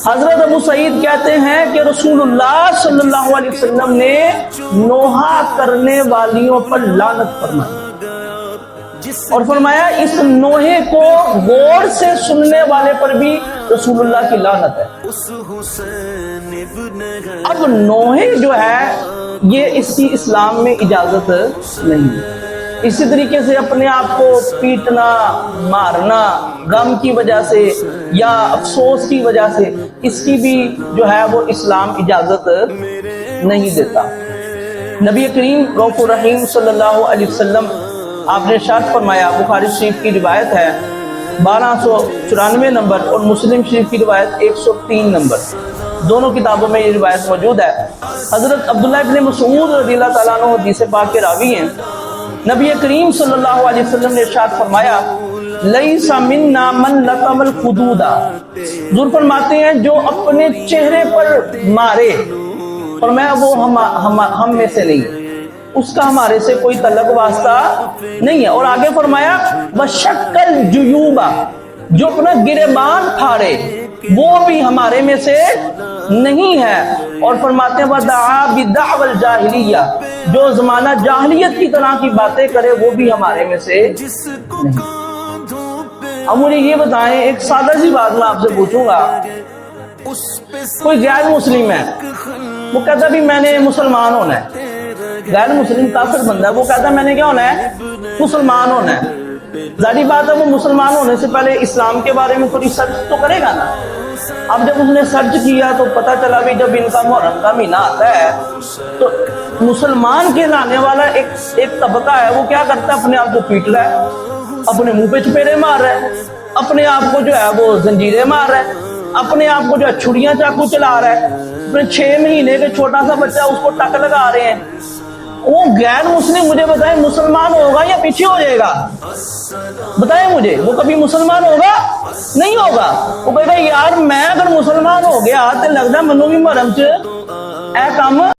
حضرت ابو سعید کہتے ہیں کہ رسول اللہ صلی اللہ علیہ وسلم نے نوحہ کرنے والیوں پر لعنت فرمائی اور فرمایا اس نوحے کو غور سے سننے والے پر بھی رسول اللہ کی لعنت ہے۔ اب نوحے جو ہے یہ اسی اسلام میں اجازت نہیں ہے۔ اسی طریقے سے اپنے آپ کو پیٹنا، مارنا غم کی وجہ سے یا افسوس کی وجہ سے، اس کی بھی جو ہے وہ اسلام اجازت نہیں دیتا۔ نبی کریم رؤوف الرحیم صلی اللہ علیہ وسلم آپ نے ارشاد فرمایا، بخاری شریف کی روایت ہے 1294 نمبر اور مسلم شریف کی روایت 103 نمبر، دونوں کتابوں میں یہ روایت موجود ہے۔ حضرت عبداللہ ابن مسعود رضی اللہ تعالیٰ عنہ حدیث پاک کے راوی ہیں۔ نبی کریم صلی اللہ علیہ وسلم نے ارشاد فرمایا، لیس منا من لطم الخدود، حضور فرماتے ہیں جو اپنے چہرے پر مارے، فرمایا وہ ہم میں سے نہیں، اس کا ہمارے سے کوئی تعلق واسطہ نہیں ہے۔ اور آگے فرمایا وشق الجیوب، جو اپنا گریبان پھاڑے وہ بھی ہمارے میں سے نہیں ہے۔ اور فرماتے ہیں ودعا بدعوى الجاہلیہ، جو زمانہ جاہلیت کی طرح کی باتیں کرے وہ بھی ہمارے میں سے نہیں۔ اب مجھے یہ بتائیں، ایک سادہ سی بات میں آپ سے پوچھوں گا، کوئی غیر مسلم ہے، وہ کہتا بھی میں نے مسلمان ہونا ہے، غیر مسلم کافر بندہ ہے، وہ کہتا ہے میں نے کیا ہونا ہے، مسلمان ہونا ہے۔ ظاہری بات ہے وہ مسلمان ہونے سے پہلے اسلام کے بارے میں تھوڑی سرچ تو کرے گا نا۔ اب جب اس نے سرچ کیا تو پتہ چلا بھی جب ان کا محرم کا مہینہ آتا ہے تو مسلمان کہلانے والا ایک طبقہ ہے، وہ کیا کرتا ہے، اپنے آپ کو پیٹ رہا ہے، اپنے منہ پہ چپیڑے مار رہا ہے، اپنے آپ کو جو ہے وہ زنجیریں مار رہا ہے، اپنے آپ کو جو ہے چھڑیاں چاقو چلا رہا ہے، اپنے 6 مہینے کے چھوٹا سا بچہ اس کو ٹک لگا رہے ہیں۔ وہ غیر مسلم مجھے بتائیں مسلمان ہوگا یا پیچھے ہو جائے گا؟ بتائیں مجھے، وہ کبھی مسلمان ہوگا؟ نہیں ہوگا۔ وہ کہے گا یار میں اگر مسلمان ہو گیا تو لگتا منو بھی محرم چ اے کام